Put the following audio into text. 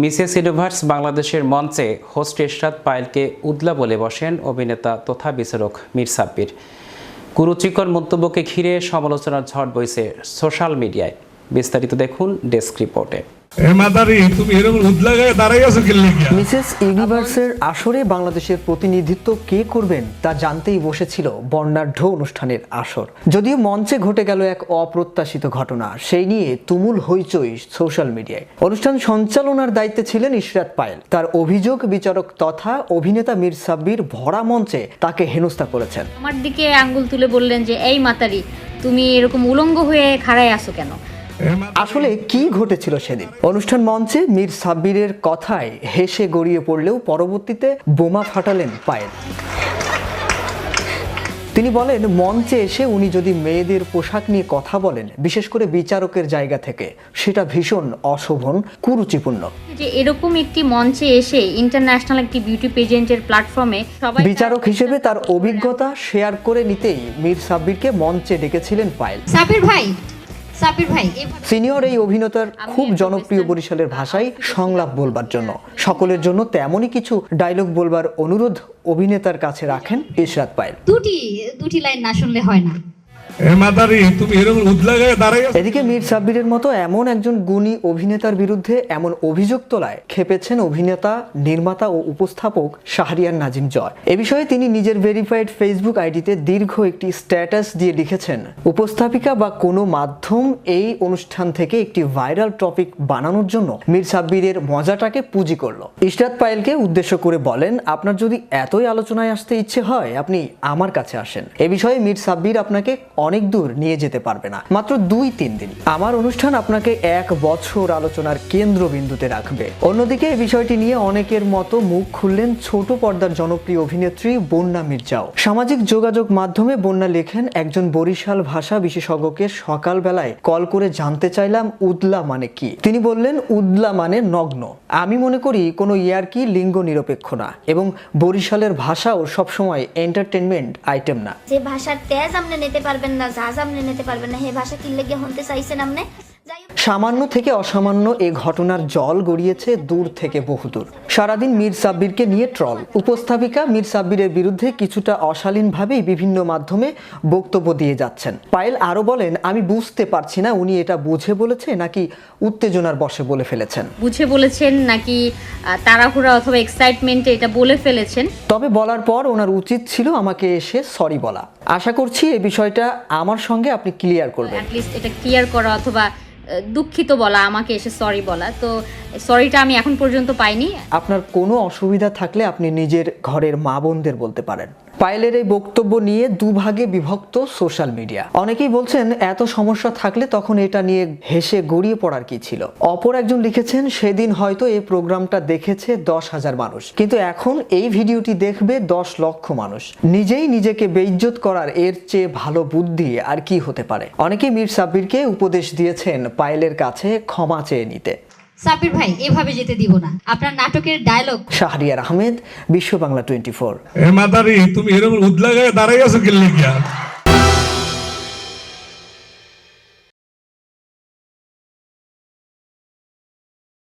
Mrs universe বাংলাদেশের মঞ্চে host Ishrat পায়েলকে উদলা বলে বসেন অভিনেতা তথা বিচারক মীর সাব্বির। কুরুচিকর মন্তব্যকে ঘিরে সমালোচনার ঝড় বইছে সোশ্যাল মিডিয়ায়। বিস্তারিত দেখুন ডেস্ক রিপোর্টে। মিসেস ইউনিভার্সের আসরে বাংলাদেশের প্রতিনিধিত্ব কে করবেন তা জানতেই বসেছিল বর্ণাঢ্য অনুষ্ঠানের আসর। যদিও মঞ্চে ঘটে গেল এক অপ্রত্যাশিত ঘটনা, সেই নিয়ে তুমুল হইচই সোশ্যাল মিডিয়ায়। অনুষ্ঠান সঞ্চালনার দায়িত্বে ছিলেন ইশরাত পায়েল। তার অভিযোগ, বিচারক তথা অভিনেতা মীর সাব্বির ভরা মঞ্চে তাকে হেনস্থা করেছেন। আমার দিকে আঙ্গুল তুলে বললেন যে, এই মাতারি, তুমি এরকম উলঙ্গ হয়ে খাড়ায় আসো কেন? আসলে কি ঘটেছিল সেদিন? অনুষ্ঠান মঞ্চে মীর সাব্বিরের কথায় হেসে গড়িয়ে পড়লেও পরবর্তীতে বোমা ফাটালেন পায়েল। তিনি বলেন, মঞ্চে এসে উনি যদি মেয়েদের পোশাক নিয়ে কথা বলেন, বিশেষ করে বিচারকের জায়গা থেকে, সেটা ভীষণ অশোভন, কুরুচিপূর্ণ। যে এরকম একটি মঞ্চে এসে ইন্টারন্যাশনাল একটি বিউটি পেজেন্টের প্ল্যাটফর্মে সবাই বিচারক হিসেবে তার অভিজ্ঞতা শেয়ার করে নিতেই মীর সাব্বিরকে মঞ্চে ডেকেছিলেন পায়েল। সাব্বির ভাই, সিনিয়র এই অভিনেতার খুব জনপ্রিয় বরিশালের ভাষায় সংলাপ বলবার জন্য, সকলের জন্য তেমনই কিছু ডায়লগ বলবার অনুরোধ অভিনেতার কাছে রাখেন ইশরাত পায়েল। দুটি লাইন না শুনলে হয় না। এদিকে মীর সাব্বিরের মতো এমন একজন গুণী অভিনেতার বিরুদ্ধে এমন অভিযোগ তোলায় ক্ষেপেছেন অভিনেতা, নির্মাতা ও উপস্থাপক শাহরিয়ার নাজিম জয়। এ বিষয়ে তিনি নিজের ভেরিফাইড ফেসবুক আইডিতে দীর্ঘ একটি স্ট্যাটাস দিয়ে লিখেছেন, উপস্থাপিকা বা কোনো মাধ্যম এই অনুষ্ঠান থেকে একটি ভাইরাল টপিক বানানোর জন্য মীর সাব্বিরের মজাটাকে পুঁজি করলো। ইশরাত পায়েলকে উদ্দেশ্য করে বলেন, আপনার যদি এতই আলোচনায় আসতে ইচ্ছে হয়, আপনি আমার কাছে আসেন। এ বিষয়ে মীর সাব্বির আপনাকে অনেক দূর নিয়ে যেতে পারবে না, মাত্র 2-3 দিন। আমার অনুষ্ঠান আপনাকে 1 বছর আলোচনার কেন্দ্রবিন্দুতে রাখবে। অন্যদিকে এই বিষয়টি নিয়ে অনেকের মতো মুখ খুললেন ছোট পর্দার জনপ্রিয় অভিনেত্রী বন্যা মির্জাও। সামাজিক যোগাযোগ মাধ্যমে বন্যা লেখেন, একজন বরিশাল ভাষা বিশেষজ্ঞকে সকালবেলায় কল করে জানতে চাইলাম উদলা মানে কি। তিনি বললেন, উদলা মানে নগ্ন। আমি মনে করি কোনো ইয়ার্কি লিঙ্গ নিরপেক্ষ না, এবং বরিশালের ভাষাও সবসময় এন্টারটেনমেন্ট আইটেম না। যে ভাষার তেজ আপনি নিতে পারবেন না, যা আপনি নিতে পারবেন না, হে ভাষা কি লেগে হতে চাইছেন আপনি? সামান্য থেকে অসামান্য এ ঘটনার জল গড়িয়েছে দূর থেকে বহুদূর। সারাদিন মীর সাব্বিরকে নিয়ে ট্রল। উপস্থাপিকা মীর সাব্বিরের বিরুদ্ধে কিছুটা অশালীনভাবেই বিভিন্ন মাধ্যমে বক্তব্য দিয়ে যাচ্ছেন। পায়েল আরো বলেন, আমি বুঝতে পারছি না উনি এটা বুঝে বলেছে নাকি উত্তেজনার বশে বলে ফেলেছেন। বুঝে বলেছেন নাকি তাড়াহুড়া অথবা এক্সাইটমেন্টে এটা বলে ফেলেছেন। তবে বলার পর ওনার উচিত ছিল আমাকে এসে সরি বলা। আশা করছি এই বিষয়টা আমার সঙ্গে আপনি ক্লিয়ার করবেন। অ্যাটলিস্ট এটা ক্লিয়ার করা অথবা দুঃখিত বলা, আমাকে এসে সরি বলা। তো সরিটা আমি এখন পর্যন্ত পাইনি। আপনার কোনো অসুবিধা থাকলে আপনি নিজের ঘরের মা বোনদের বলতে পারেন। পায়েলের এই বক্তব্য নিয়ে দুভাগে বিভক্ত সোশ্যাল মিডিয়া। অনেকেই বলছেন, এত সমস্যা থাকলে তখন এটা নিয়ে হেসে গড়িয়ে পড়ার কি ছিল। অপর একজন লিখেছেন, সেদিন হয়তো এই প্রোগ্রামটা দেখেছে 10,000 মানুষ, কিন্তু এখন এই ভিডিওটি দেখবে 10 লক্ষ মানুষ। নিজেই নিজেকে বেইজ্জত করার এর চেয়ে ভালো বুদ্ধি আর কি হতে পারে। অনেকেই মীর সাব্বিরকে উপদেশ দিয়েছেন পায়েলের কাছে ক্ষমা চেয়ে নিতে। সাব্বির ভাই, এভাবে যেতে দিব না। আপনার নাটকের ডায়লগ। শাহরিয়ার আহমেদ, বিশ্ব বাংলা 24। তুমি এরকম উদলা গায়ে দাঁড়াই আছো কি?